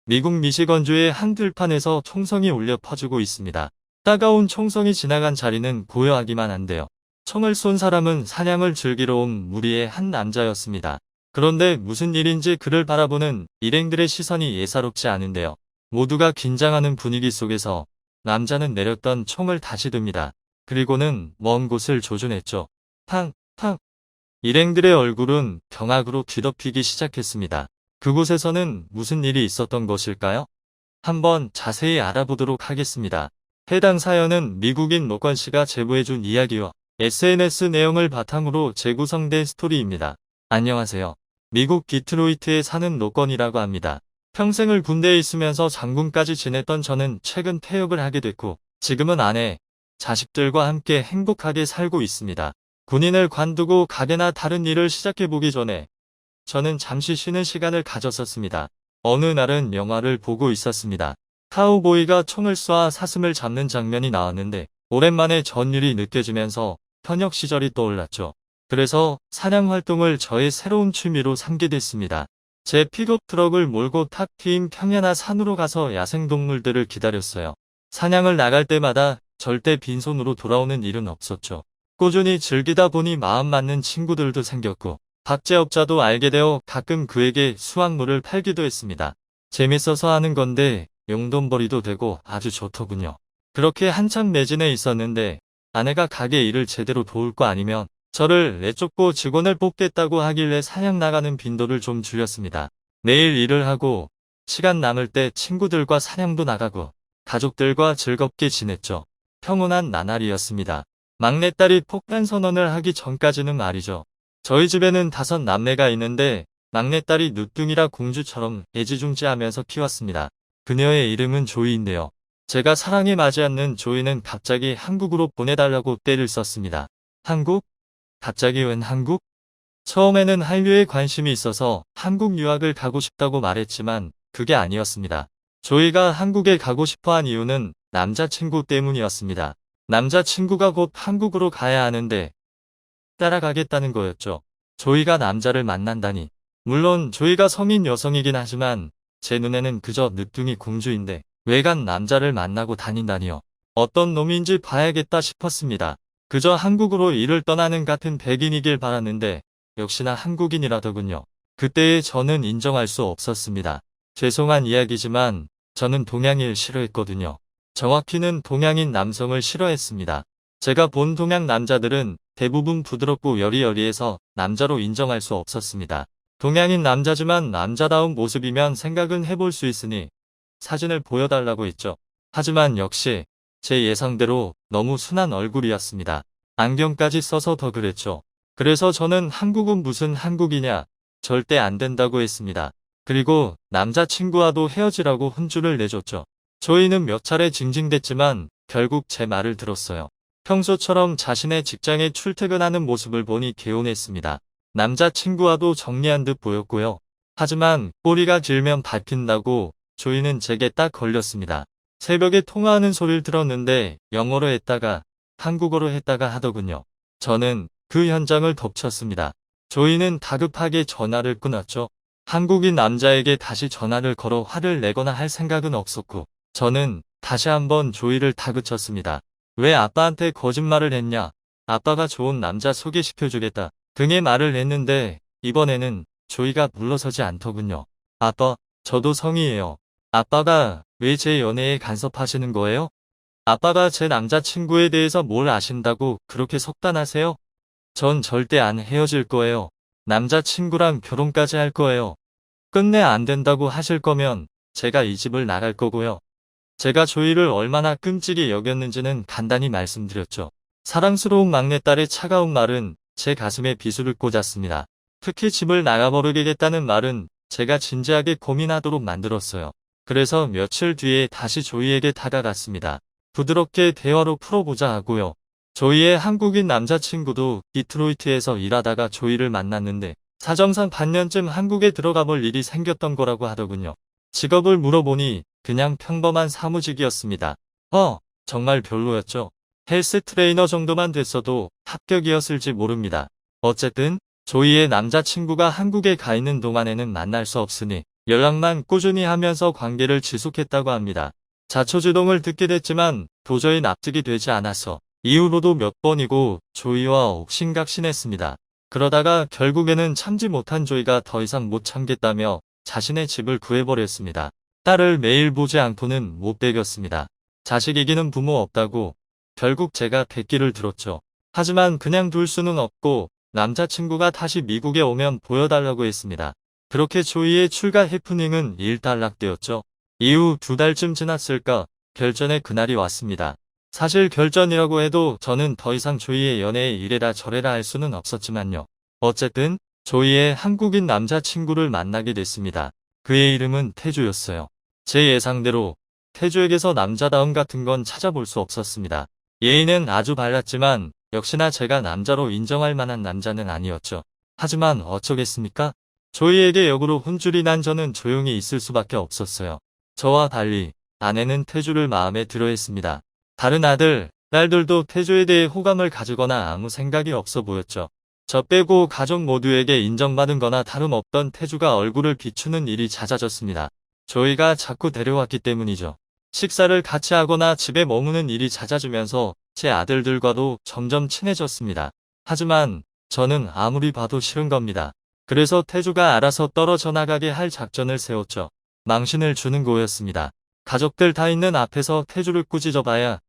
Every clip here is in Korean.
미국 미시건주의 한 들판에서 총성이 울려 퍼지고 있습니다. 따가운 총성이 지나간 자리는 고요하기만 한데요. 총을 쏜 사람은 사냥을 즐기러 온 무리의 한 남자였습니다. 그런데 무슨 일인지 그를 바라보는 일행들의 시선이 예사롭지 않은데요. 모두가 긴장하는 분위기 속에서 남자는 내렸던 총을 다시 듭니다. 그리고는 먼 곳을 조준했죠. 팡! 팡! 일행들의 얼굴은 경악으로 뒤덮이기 시작했습니다. 그곳에서는 무슨 일이 있었던 것일까요? 한번 자세히 알아보도록 하겠습니다. 해당 사연은 미국인 로건 씨가 제보해준 이야기와 SNS 내용을 바탕으로 재구성된 스토리입니다. 안녕하세요. 미국 디트로이트에 사는 로건이라고 합니다. 평생을 군대에 있으면서 장군까지 지냈던 저는 최근 퇴역을 하게 됐고 지금은 아내, 자식들과 함께 행복하게 살고 있습니다. 군인을 관두고 가게나 다른 일을 시작해보기 전에 저는 잠시 쉬는 시간을 가졌었습니다. 어느 날은 영화를 보고 있었습니다. 카우보이가 총을 쏴 사슴을 잡는 장면이 나왔는데 오랜만에 전율이 느껴지면서 현역 시절이 떠올랐죠. 그래서 사냥 활동을 저의 새로운 취미로 삼게 됐습니다. 제 픽업 트럭을 몰고 탁 트인 평야나 산으로 가서 야생동물들을 기다렸어요. 사냥을 나갈 때마다 절대 빈손으로 돌아오는 일은 없었죠. 꾸준히 즐기다 보니 마음 맞는 친구들도 생겼고 박제업자도 알게 되어 가끔 그에게 수확물을 팔기도 했습니다. 재밌어서 하는 건데 용돈벌이도 되고 아주 좋더군요. 그렇게 한참 매진해 있었는데 아내가 가게 일을 제대로 도울 거 아니면 저를 내쫓고 직원을 뽑겠다고 하길래 사냥 나가는 빈도를 좀 줄였습니다. 매일 일을 하고 시간 남을 때 친구들과 사냥도 나가고 가족들과 즐겁게 지냈죠. 평온한 나날이었습니다. 막내딸이 폭탄 선언을 하기 전까지는 말이죠. 저희 집에는 5남매가 있는데 막내딸이 누뚱이라 공주처럼 애지중지하면서 키웠습니다. 그녀의 이름은 조이인데요. 제가 사랑에 맞지 않는 조이는 갑자기 한국으로 보내달라고 떼를 썼습니다. 한국? 갑자기 웬 한국? 처음에는 한류에 관심이 있어서 한국 유학을 가고 싶다고 말했지만 그게 아니었습니다. 조이가 한국에 가고 싶어한 이유는 남자친구 때문이었습니다. 남자친구가 곧 한국으로 가야 하는데 따라가겠다는 거였죠. 조이가 남자를 만난다니. 물론 조이가 성인 여성이긴 하지만 제 눈에는 그저 늦둥이 공주인데 외간 남자를 만나고 다닌다니요. 어떤 놈인지 봐야겠다 싶었습니다. 그저 한국으로 일을 떠나는 같은 백인이길 바랐는데 역시나 한국인이라더군요. 그때의 저는 인정할 수 없었습니다. 죄송한 이야기지만 저는 동양일 싫어했거든요. 정확히는 동양인 남성을 싫어했습니다. 제가 본 동양 남자들은 대부분 부드럽고 여리여리해서 남자로 인정할 수 없었습니다. 동양인 남자지만 남자다운 모습이면 생각은 해볼 수 있으니 사진을 보여달라고 했죠. 하지만 역시 제 예상대로 너무 순한 얼굴이었습니다. 안경까지 써서 더 그랬죠. 그래서 저는 한국은 무슨 한국이냐, 절대 안 된다고 했습니다. 그리고 남자친구와도 헤어지라고 혼쭐을 내줬죠. 조이는 몇 차례 징징댔지만 결국 제 말을 들었어요. 평소처럼 자신의 직장에 출퇴근하는 모습을 보니 개운했습니다. 남자친구와도 정리한 듯 보였고요. 하지만 꼬리가 길면 밟힌다고 조이는 제게 딱 걸렸습니다. 새벽에 통화하는 소리를 들었는데 영어로 했다가 한국어로 했다가 하더군요. 저는 그 현장을 덮쳤습니다. 조이는 다급하게 전화를 끊었죠. 한국인 남자에게 다시 전화를 걸어 화를 내거나 할 생각은 없었고 저는 다시 한번 조이를 다그쳤습니다. 왜 아빠한테 거짓말을 했냐? 아빠가 좋은 남자 소개시켜주겠다 등의 말을 했는데 이번에는 조이가 물러서지 않더군요. 아빠, 저도 성이에요. 아빠가 왜 제 연애에 간섭하시는 거예요? 아빠가 제 남자친구에 대해서 뭘 아신다고 그렇게 속단하세요? 전 절대 안 헤어질 거예요. 남자친구랑 결혼까지 할 거예요. 끝내 안 된다고 하실 거면 제가 이 집을 나갈 거고요. 제가 조이를 얼마나 끔찍이 여겼는지는 간단히 말씀드렸죠. 사랑스러운 막내딸의 차가운 말은 제 가슴에 비수를 꽂았습니다. 특히 집을 나가버리겠다는 말은 제가 진지하게 고민하도록 만들었어요. 그래서 며칠 뒤에 다시 조이에게 다가갔습니다. 부드럽게 대화로 풀어보자 하고요. 조이의 한국인 남자친구도 디트로이트에서 일하다가 조이를 만났는데 사정상 반년쯤 한국에 들어가 볼 일이 생겼던 거라고 하더군요. 직업을 물어보니 그냥 평범한 사무직이었습니다. 정말 별로였죠. 헬스 트레이너 정도만 됐어도 합격이었을지 모릅니다. 어쨌든 조이의 남자친구가 한국에 가 있는 동안에는 만날 수 없으니 연락만 꾸준히 하면서 관계를 지속했다고 합니다. 자초지종을 듣게 됐지만 도저히 납득이 되지 않아서 이후로도 몇 번이고 조이와 옥신각신했습니다. 그러다가 결국에는 참지 못한 조이가 더 이상 못 참겠다며 자신의 집을 구해버렸습니다. 딸을 매일 보지 않고는 못 되겠습니다. 자식 이기는 부모 없다고 결국 제가 대기를 들었죠. 하지만 그냥 둘 수는 없고 남자친구가 다시 미국에 오면 보여달라고 했습니다. 그렇게 조이의 출가 해프닝은 일단락되었죠. 이후 2달쯤 지났을까 결전의 그날이 왔습니다. 사실 결전이라고 해도 저는 더 이상 조이의 연애에 이래라 저래라 할 수는 없었지만요. 어쨌든 조이의 한국인 남자친구를 만나게 됐습니다. 그의 이름은 태주였어요. 제 예상대로 태주에게서 남자다움 같은 건 찾아볼 수 없었습니다. 예의는 아주 발랐지만 역시나 제가 남자로 인정할 만한 남자는 아니었죠. 하지만 어쩌겠습니까? 조이에게 역으로 혼쭐이 난 저는 조용히 있을 수밖에 없었어요. 저와 달리 아내는 태주를 마음에 들어했습니다. 다른 아들, 딸들도 태주에 대해 호감을 가지거나 아무 생각이 없어 보였죠. 저 빼고 가족 모두에게 인정받은 거나 다름없던 태주가 얼굴을 비추는 일이 잦아졌습니다. 조이가 자꾸 데려왔기 때문이죠. 식사를 같이 하거나 집에 머무는 일이 잦아지면서 제 아들들과도 점점 친해졌습니다. 하지만 저는 아무리 봐도 싫은 겁니다. 그래서 태주가 알아서 떨어져 나가게 할 작전을 세웠죠. 망신을 주는 거였습니다. 가족들 다 있는 앞에서 태주를 꾸짖어봐야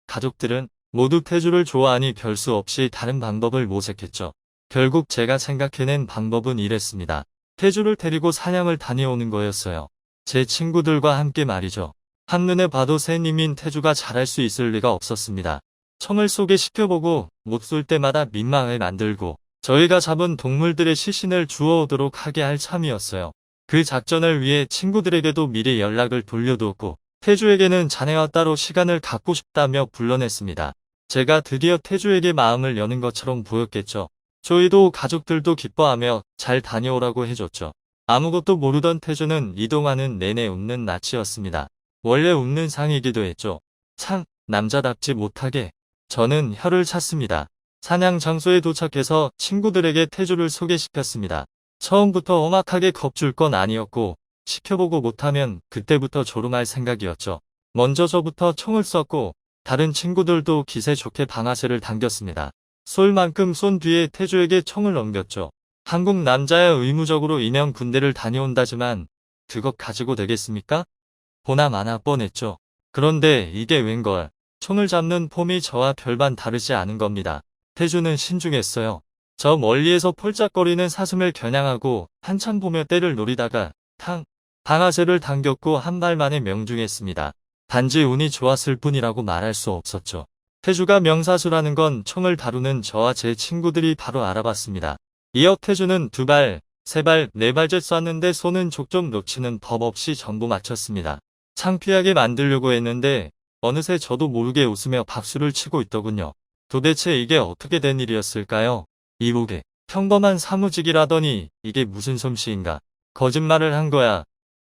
가족들은 모두 태주를 좋아하니 별 수 없이 다른 방법을 모색했죠. 결국 제가 생각해낸 방법은 이랬습니다. 태주를 데리고 사냥을 다녀오는 거였어요. 제 친구들과 함께 말이죠. 한눈에 봐도 새님인 태주가 잘할 수 있을 리가 없었습니다. 청을 소개시켜보고 못 쏠 때마다 민망을 만들고 저희가 잡은 동물들의 시신을 주워오도록 하게 할 참이었어요. 그 작전을 위해 친구들에게도 미리 연락을 돌려두었고 태주에게는 자네와 따로 시간을 갖고 싶다며 불러냈습니다. 제가 드디어 태주에게 마음을 여는 것처럼 보였겠죠. 저희도 가족들도 기뻐하며 잘 다녀오라고 해줬죠. 아무것도 모르던 태주는 이동하는 내내 웃는 낯이었습니다. 원래 웃는 상이기도 했죠. 참 남자답지 못하게 저는 혀를 찼습니다. 사냥 장소에 도착해서 친구들에게 태주를 소개시켰습니다. 처음부터 험악하게 겁줄 건 아니었고 시켜보고 못하면 그때부터 조rum할 생각이었죠. 먼저 저부터 총을 쐈고 다른 친구들도 기세 좋게 방아쇠를 당겼습니다. 쏠 만큼 쏜 뒤에 태주에게 총을 넘겼죠. 한국 남자야 의무적으로 인형 군대를 다녀온다지만 그것 가지고 되겠습니까? 보나 마나 뻔했죠. 그런데 이게 웬걸. 총을 잡는 폼이 저와 별반 다르지 않은 겁니다. 태주는 신중했어요. 저 멀리에서 폴짝거리는 사슴을 겨냥하고 한참 보며 때를 노리다가 방아쇠를 당겼고 한 발 만에 명중했습니다. 단지 운이 좋았을 뿐이라고 말할 수 없었죠. 태주가 명사수라는 건 총을 다루는 저와 제 친구들이 바로 알아봤습니다. 이어 태주는 2발, 3발, 4발째 쐈는데 쏘는 족 좀 놓치는 법 없이 전부 맞췄습니다. 창피하게 만들려고 했는데 어느새 저도 모르게 웃으며 박수를 치고 있더군요. 도대체 이게 어떻게 된 일이었을까요? 이보게 평범한 사무직이라더니 이게 무슨 솜씨인가? 거짓말을 한 거야?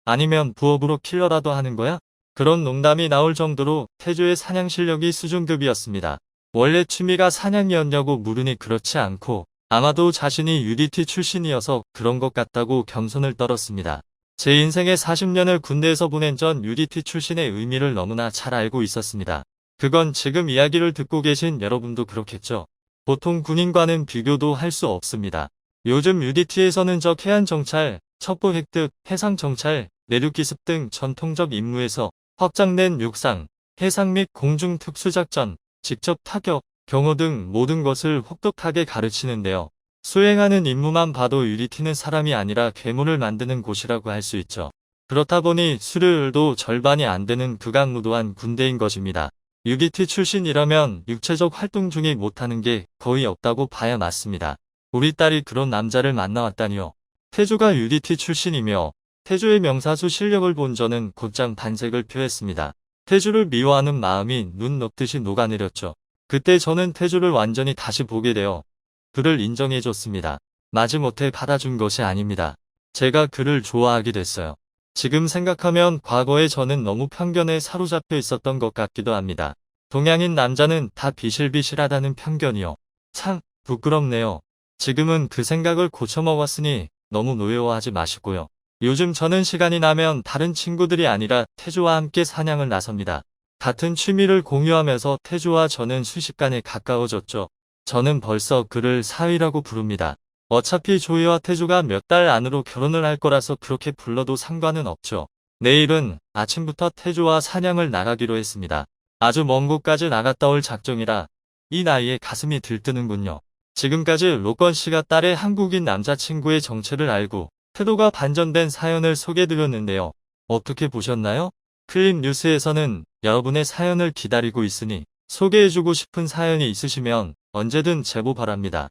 아니면 부업으로 킬러라도 하는 거야? 그런 농담이 나올 정도로 태주의 사냥 실력이 수준급이었습니다. 원래 취미가 사냥이었냐고 물으니 그렇지 않고 아마도 자신이 UDT 출신이어서 그런 것 같다고 겸손을 떨었습니다. 제 인생의 40년을 군대에서 보낸 전 UDT 출신의 의미를 너무나 잘 알고 있었습니다. 그건 지금 이야기를 듣고 계신 여러분도 그렇겠죠. 보통 군인과는 비교도 할 수 없습니다. 요즘 UDT에서는 적 해안정찰, 첩보 획득, 해상정찰, 내륙기습 등 전통적 임무에서 확장된 육상, 해상 및 공중 특수작전, 직접 타격, 경호 등 모든 것을 혹독하게 가르치는데요. 수행하는 임무만 봐도 UDT는 사람이 아니라 괴물을 만드는 곳이라고 할 수 있죠. 그렇다 보니 수료율도 절반이 안 되는 극악무도한 군대인 것입니다. UDT 출신이라면 육체적 활동 중에 못하는 게 거의 없다고 봐야 맞습니다. 우리 딸이 그런 남자를 만나왔다니요. 태주가 UDT 출신이며 태주의 명사수 실력을 본 저는 곧장 반색을 표했습니다. 태주를 미워하는 마음이 눈 녹듯이 녹아내렸죠. 그때 저는 태주를 완전히 다시 보게 되어 그를 인정해줬습니다. 마지못해 받아준 것이 아닙니다. 제가 그를 좋아하게 됐어요. 지금 생각하면 과거에 저는 너무 편견에 사로잡혀 있었던 것 같기도 합니다. 동양인 남자는 다 비실비실하다는 편견이요. 참 부끄럽네요. 지금은 그 생각을 고쳐먹었으니 너무 노여워하지 마시고요. 요즘 저는 시간이 나면 다른 친구들이 아니라 태조와 함께 사냥을 나섭니다. 같은 취미를 공유하면서 태조와 저는 순식간에 가까워졌죠. 저는 벌써 그를 사위라고 부릅니다. 어차피 조이와 태조가 몇 달 안으로 결혼을 할 거라서 그렇게 불러도 상관은 없죠. 내일은 아침부터 태조와 사냥을 나가기로 했습니다. 아주 먼 곳까지 나갔다 올 작정이라 이 나이에 가슴이 들뜨는군요. 지금까지 로건 씨가 딸의 한국인 남자친구의 정체를 알고 태도가 반전된 사연을 소개해드렸는데요. 어떻게 보셨나요? 클립 뉴스에서는 여러분의 사연을 기다리고 있으니 소개해주고 싶은 사연이 있으시면 언제든 제보 바랍니다.